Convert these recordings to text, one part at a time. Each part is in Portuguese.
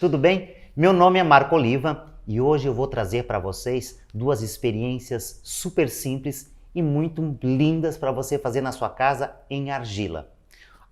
tudo bem? Meu nome é Marco Oliva e hoje eu vou trazer para vocês duas experiências super simples e muito lindas para você fazer na sua casa em argila.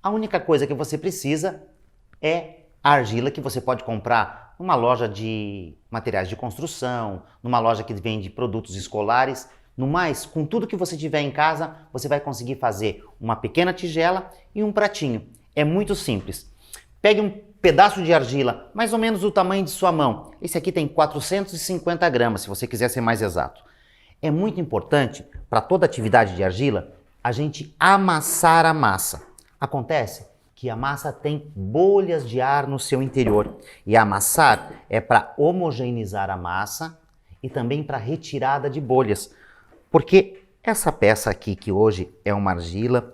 A única coisa que você precisa é a argila que você pode comprar numa loja de materiais de construção, numa loja que vende produtos escolares. No mais, com tudo que você tiver em casa, você vai conseguir fazer uma pequena tigela e um pratinho. É muito simples. Pegue um pedaço de argila, mais ou menos do tamanho de sua mão. Esse aqui tem 450 gramas, se você quiser ser mais exato. É muito importante, para toda atividade de argila, a gente amassar a massa. Acontece que a massa tem bolhas de ar no seu interior. E amassar é para homogeneizar a massa e também para retirada de bolhas. Porque essa peça aqui, que hoje é uma argila,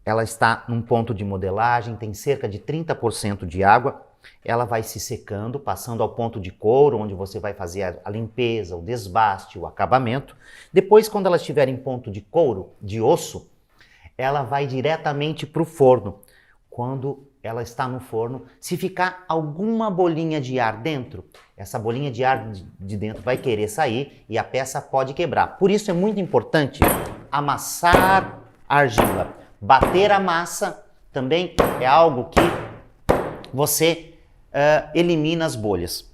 ela está num ponto de modelagem, tem cerca de 30% de água, ela vai se secando, passando ao ponto de couro, onde você vai fazer a limpeza, o desbaste, o acabamento. Depois, quando ela estiver em ponto de couro, de osso, ela vai diretamente para o forno. Quando ela está no forno, se ficar alguma bolinha de ar dentro, essa bolinha de ar de dentro vai querer sair e a peça pode quebrar. Por isso é muito importante amassar a argila. Bater a massa também é algo que você elimina as bolhas.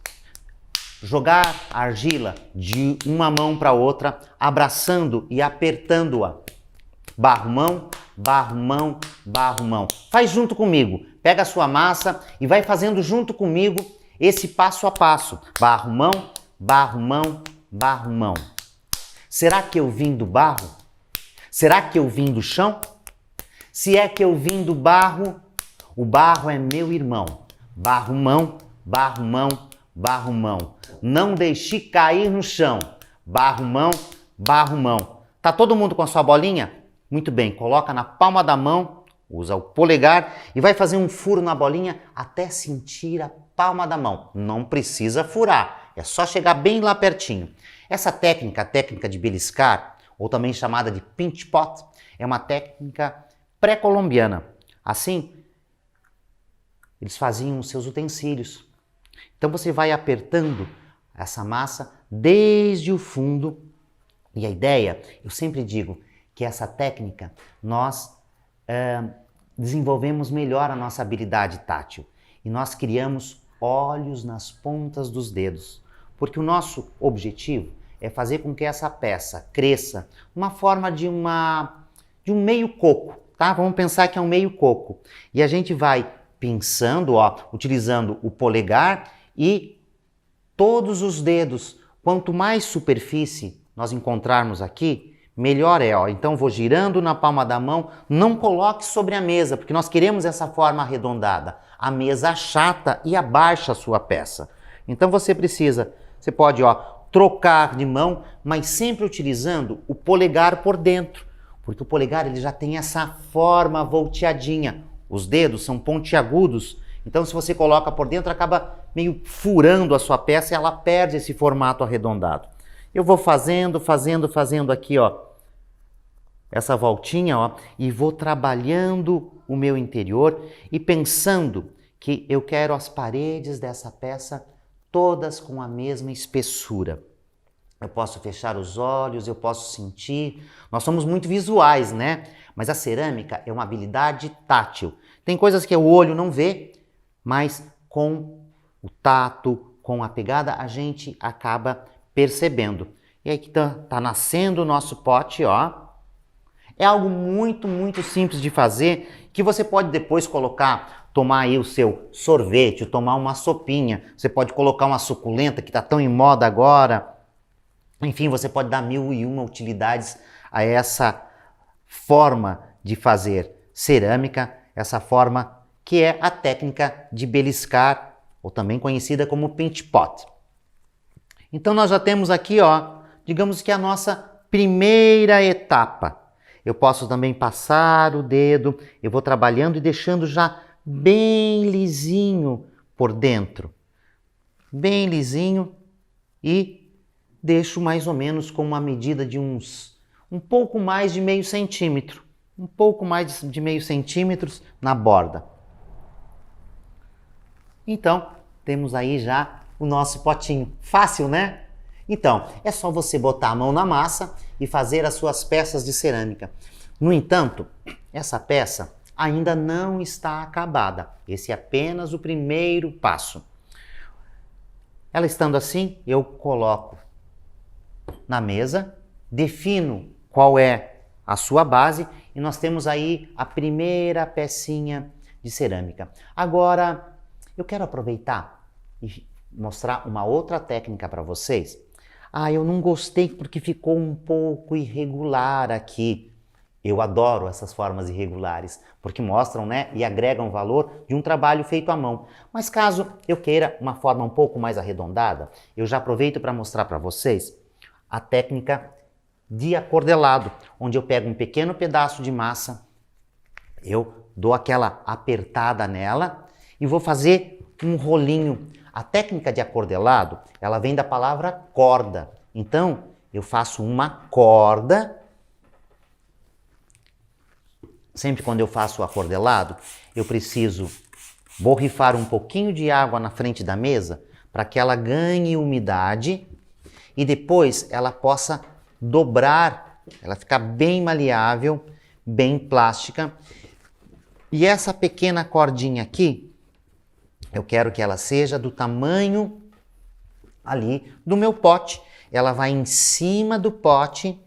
Jogar a argila de uma mão para outra, abraçando e apertando-a. Barro mão, barro mão, barro mão. Faz junto comigo. Pega a sua massa e vai fazendo junto comigo esse passo a passo. Barro mão, barro mão, barro mão. Será que eu vim do barro? Será que eu vim do chão? Se é que eu vim do barro, o barro é meu irmão. Barro mão, barro mão, barro mão. Não deixe cair no chão. Barro mão, barro mão. Tá todo mundo com a sua bolinha? Muito bem, coloca na palma da mão, usa o polegar e vai fazer um furo na bolinha até sentir a palma da mão. Não precisa furar, é só chegar bem lá pertinho. Essa técnica, a técnica de beliscar, ou também chamada de pinch pot, é uma técnica pré-colombiana. Assim, eles faziam os seus utensílios. Então você vai apertando essa massa desde o fundo. E a ideia, eu sempre digo, que essa técnica nós desenvolvemos melhor a nossa habilidade tátil. E nós criamos olhos nas pontas dos dedos. Porque o nosso objetivo é fazer com que essa peça cresça uma forma de um meio coco. Tá? Vamos pensar que é um meio coco. E a gente vai pinçando, utilizando o polegar e todos os dedos. Quanto mais superfície nós encontrarmos aqui, melhor é. Então vou girando na palma da mão. Não coloque sobre a mesa, porque nós queremos essa forma arredondada. A mesa achata e abaixa a sua peça. Então você pode trocar de mão, mas sempre utilizando o polegar por dentro. Porque o polegar ele já tem essa forma volteadinha. Os dedos são pontiagudos. Então, se você coloca por dentro, acaba meio furando a sua peça e ela perde esse formato arredondado. Eu vou fazendo aqui, essa voltinha, e vou trabalhando o meu interior e pensando que eu quero as paredes dessa peça todas com a mesma espessura. Eu posso fechar os olhos, eu posso sentir. Nós somos muito visuais, né? Mas a cerâmica é uma habilidade tátil. Tem coisas que o olho não vê, mas com o tato, com a pegada, a gente acaba percebendo. E aí que tá nascendo o nosso pote, É algo muito, muito simples de fazer, que você pode depois tomar aí o seu sorvete, tomar uma sopinha. Você pode colocar uma suculenta que está tão em moda agora. Enfim, você pode dar 1001 utilidades a essa forma de fazer cerâmica, essa forma que é a técnica de beliscar, ou também conhecida como pinch pot. Então nós já temos aqui, digamos que a nossa primeira etapa. Eu posso também passar o dedo, eu vou trabalhando e deixando já bem lisinho por dentro. Bem lisinho e deixo mais ou menos com uma medida de um pouco mais de meio centímetro. Um pouco mais de meio centímetro na borda. Então, temos aí já o nosso potinho. Fácil, né? Então, é só você botar a mão na massa e fazer as suas peças de cerâmica. No entanto, essa peça ainda não está acabada. Esse é apenas o primeiro passo. Ela estando assim, eu coloco na mesa, defino qual é a sua base e nós temos aí a primeira pecinha de cerâmica. Agora, eu quero aproveitar e mostrar uma outra técnica para vocês. Eu não gostei porque ficou um pouco irregular aqui. Eu adoro essas formas irregulares, porque mostram, né, e agregam valor de um trabalho feito à mão. Mas caso eu queira uma forma um pouco mais arredondada, eu já aproveito para mostrar para vocês a técnica de acordelado, onde eu pego um pequeno pedaço de massa, eu dou aquela apertada nela e vou fazer um rolinho. A técnica de acordelado, ela vem da palavra corda. Então, eu faço uma corda. Sempre quando eu faço o acordelado, eu preciso borrifar um pouquinho de água na frente da mesa para que ela ganhe umidade e depois ela possa dobrar, ela ficar bem maleável, bem plástica. E essa pequena cordinha aqui, eu quero que ela seja do tamanho ali do meu pote. Ela vai em cima do pote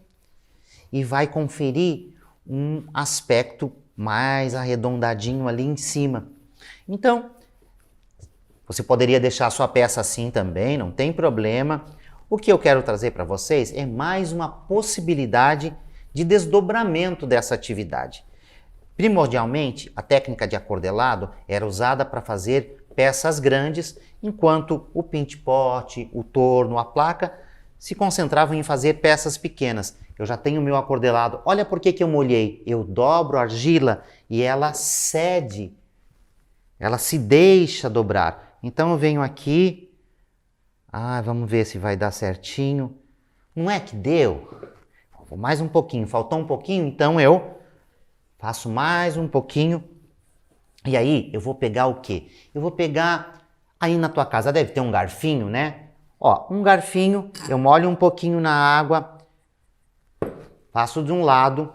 e vai conferir um aspecto mais arredondadinho ali em cima. Então, você poderia deixar a sua peça assim também, não tem problema. O que eu quero trazer para vocês é mais uma possibilidade de desdobramento dessa atividade. Primordialmente, a técnica de acordelado era usada para fazer peças grandes, enquanto o pinch pot, o torno, a placa se concentravam em fazer peças pequenas. Eu já tenho o meu acordelado. Olha por que eu molhei. Eu dobro a argila e ela cede, ela se deixa dobrar. Então eu venho aqui, vamos ver se vai dar certinho. Não é que deu? Mais um pouquinho, faltou um pouquinho, então eu faço mais um pouquinho. E aí, eu vou pegar o quê? Eu vou pegar, aí na tua casa deve ter um garfinho, né? Um garfinho, eu molho um pouquinho na água, faço de um lado,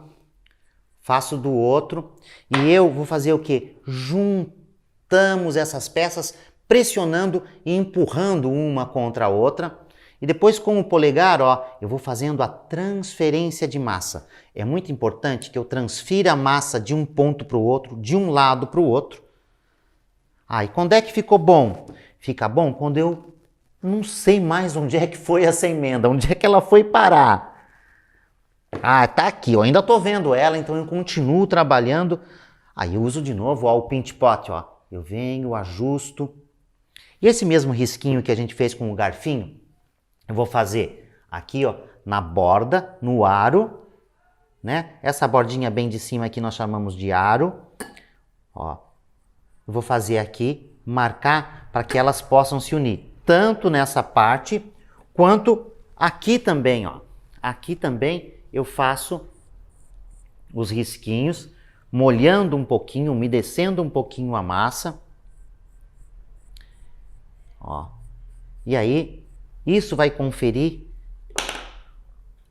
faço do outro, e eu vou fazer o quê? Juntamos essas peças, pressionando e empurrando uma contra a outra. E depois com o polegar, eu vou fazendo a transferência de massa. É muito importante que eu transfira a massa de um ponto para o outro, de um lado para o outro. E quando é que ficou bom? Fica bom quando eu não sei mais onde é que foi essa emenda, onde é que ela foi parar. Tá aqui, eu ainda estou vendo ela, então eu continuo trabalhando. Aí eu uso de novo o pinch pot, eu venho, ajusto. E esse mesmo risquinho que a gente fez com o garfinho, eu vou fazer aqui, na borda, no aro, né? Essa bordinha bem de cima aqui nós chamamos de aro. Eu vou fazer aqui, marcar para que elas possam se unir, tanto nessa parte, quanto aqui também, Aqui também eu faço os risquinhos, molhando um pouquinho, umedecendo um pouquinho a massa. E aí, isso vai conferir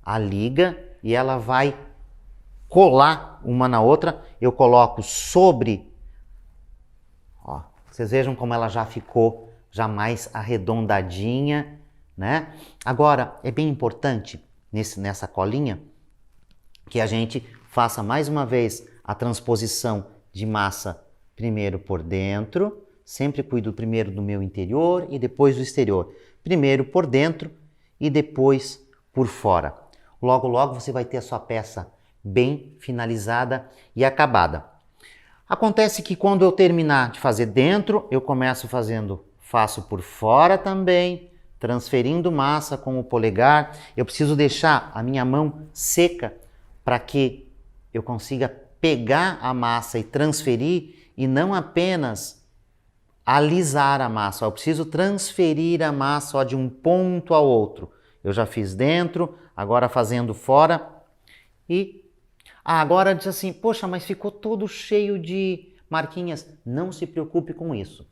a liga e ela vai colar uma na outra. Eu coloco sobre, vocês vejam como ela já ficou já mais arredondadinha, né? Agora, é bem importante nessa colinha que a gente faça mais uma vez a transposição de massa primeiro por dentro. Sempre cuido primeiro do meu interior e depois do exterior. Primeiro por dentro e depois por fora. Logo, logo você vai ter a sua peça bem finalizada e acabada. Acontece que quando eu terminar de fazer dentro, eu começo faço por fora também, transferindo massa com o polegar. Eu preciso deixar a minha mão seca para que eu consiga pegar a massa e transferir e não apenas alisar a massa. Eu preciso transferir a massa de um ponto ao outro. Eu já fiz dentro, agora fazendo fora. E agora diz assim, poxa, mas ficou todo cheio de marquinhas. Não se preocupe com isso.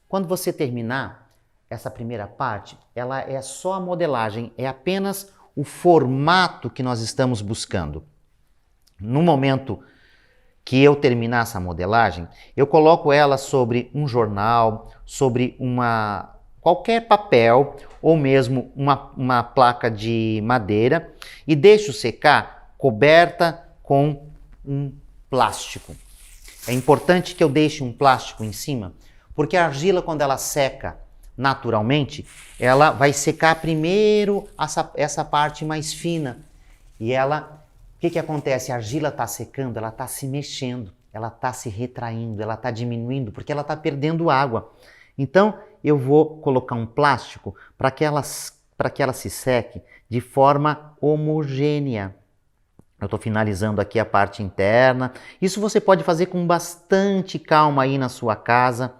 Quando você terminar essa primeira parte, ela é só a modelagem, é apenas o formato que nós estamos buscando. No momento que eu terminar essa modelagem, eu coloco ela sobre um jornal, sobre qualquer papel ou mesmo uma placa de madeira e deixo secar coberta com um plástico. É importante que eu deixe um plástico em cima, porque a argila, quando ela seca naturalmente, ela vai secar primeiro essa parte mais fina. E o que acontece? A argila está secando, ela está se mexendo, ela está se retraindo, ela está diminuindo, porque ela está perdendo água. Então, eu vou colocar um plástico para que ela se seque de forma homogênea. Eu estou finalizando aqui a parte interna. Isso você pode fazer com bastante calma aí na sua casa.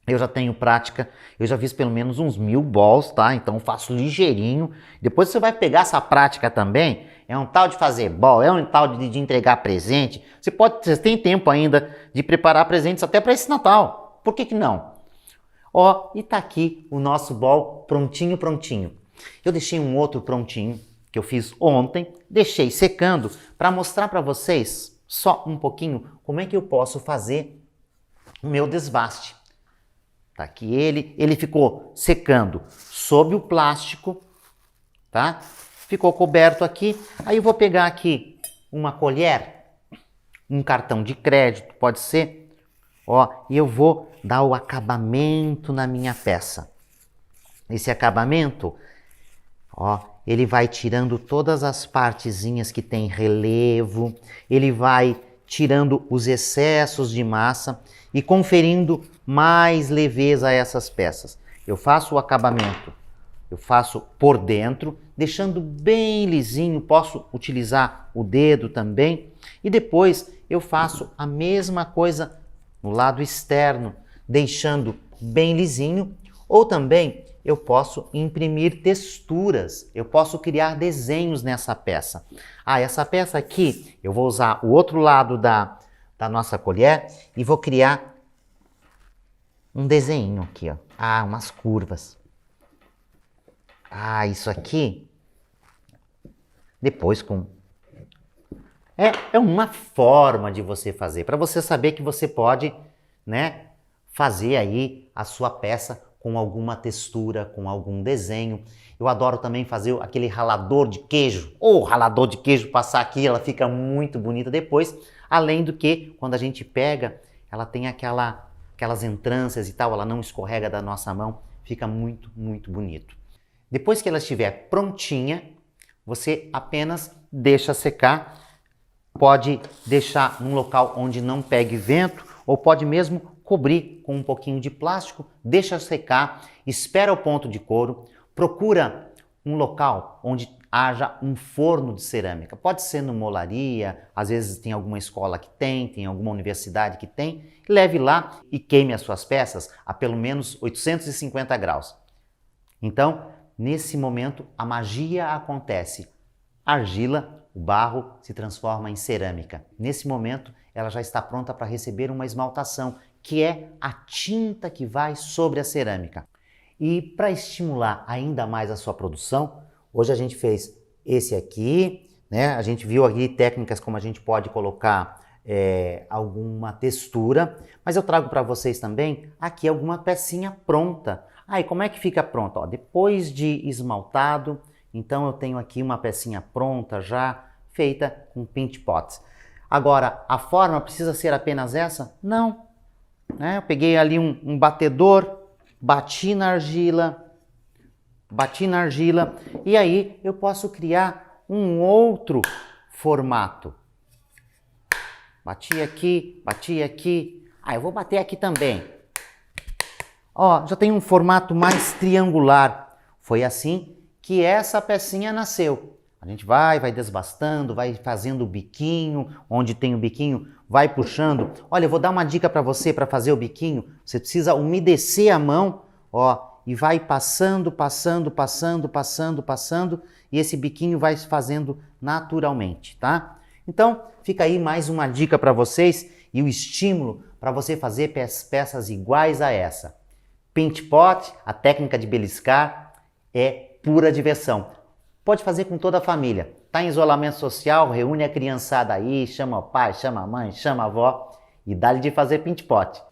Eu já tenho prática, eu já fiz pelo menos uns 1000 balls, tá? Então faço ligeirinho. Depois você vai pegar essa prática também. É um tal de fazer ball, é um tal de entregar presente. Você tem tempo ainda de preparar presentes até para esse Natal. Por que não? Ó, e tá aqui o nosso ball prontinho, prontinho. Eu deixei um outro prontinho que eu fiz ontem, deixei secando para mostrar para vocês só um pouquinho como é que eu posso fazer o meu desbaste. Tá aqui ele ficou secando sob o plástico, tá? Ficou coberto aqui. Aí eu vou pegar aqui uma colher, um cartão de crédito, pode ser, ó, e eu vou dar o acabamento na minha peça. Esse acabamento, ó, ele vai tirando todas as partezinhas que tem relevo, ele vai tirando os excessos de massa e conferindo mais leveza a essas peças. Eu faço o acabamento, eu faço por dentro, deixando bem lisinho, posso utilizar o dedo também, e depois eu faço a mesma coisa no lado externo, deixando bem lisinho, ou também eu posso imprimir texturas, eu posso criar desenhos nessa peça. Essa peça aqui, eu vou usar o outro lado da nossa colher e vou criar um desenho aqui, ó. Umas curvas. Isso aqui, depois com... É uma forma de você fazer, para você saber que você pode, né, fazer aí a sua peça com alguma textura, com algum desenho. Eu adoro também fazer aquele ralador de queijo. Ralador de queijo, passar aqui, ela fica muito bonita depois. Além do que, quando a gente pega, ela tem aquelas entrâncias e tal, ela não escorrega da nossa mão, fica muito, muito bonito. Depois que ela estiver prontinha, você apenas deixa secar. Pode deixar num local onde não pegue vento, ou pode mesmo cobrir com um pouquinho de plástico, deixa secar, espera o ponto de couro, procura um local onde haja um forno de cerâmica. Pode ser numa olaria, às vezes tem alguma escola que tem alguma universidade que tem. Leve lá e queime as suas peças a pelo menos 850 graus. Então, nesse momento, a magia acontece. A argila, o barro, se transforma em cerâmica. Nesse momento, ela já está pronta para receber uma esmaltação, que é a tinta que vai sobre a cerâmica. E para estimular ainda mais a sua produção, hoje a gente fez esse aqui, né? A gente viu aqui técnicas como a gente pode colocar alguma textura, mas eu trago para vocês também aqui alguma pecinha pronta. E como é que fica pronta? Depois de esmaltado, então eu tenho aqui uma pecinha pronta já, feita com Paint Pot. Agora, a forma precisa ser apenas essa? Não. Eu peguei ali um batedor, bati na argila, e aí eu posso criar um outro formato. Bati aqui, eu vou bater aqui também. Já tem um formato mais triangular. Foi assim que essa pecinha nasceu. A gente vai desbastando, vai fazendo o biquinho, onde tem o biquinho, vai puxando. Olha, eu vou dar uma dica para você para fazer o biquinho. Você precisa umedecer a mão, e vai passando, e esse biquinho vai se fazendo naturalmente, tá? Então, fica aí mais uma dica para vocês e o estímulo para você fazer peças iguais a essa. Paint Pot, a técnica de beliscar, é pura diversão. Pode fazer com toda a família. Está em isolamento social, reúne a criançada aí, chama o pai, chama a mãe, chama a avó e dá-lhe de fazer Paint Pot.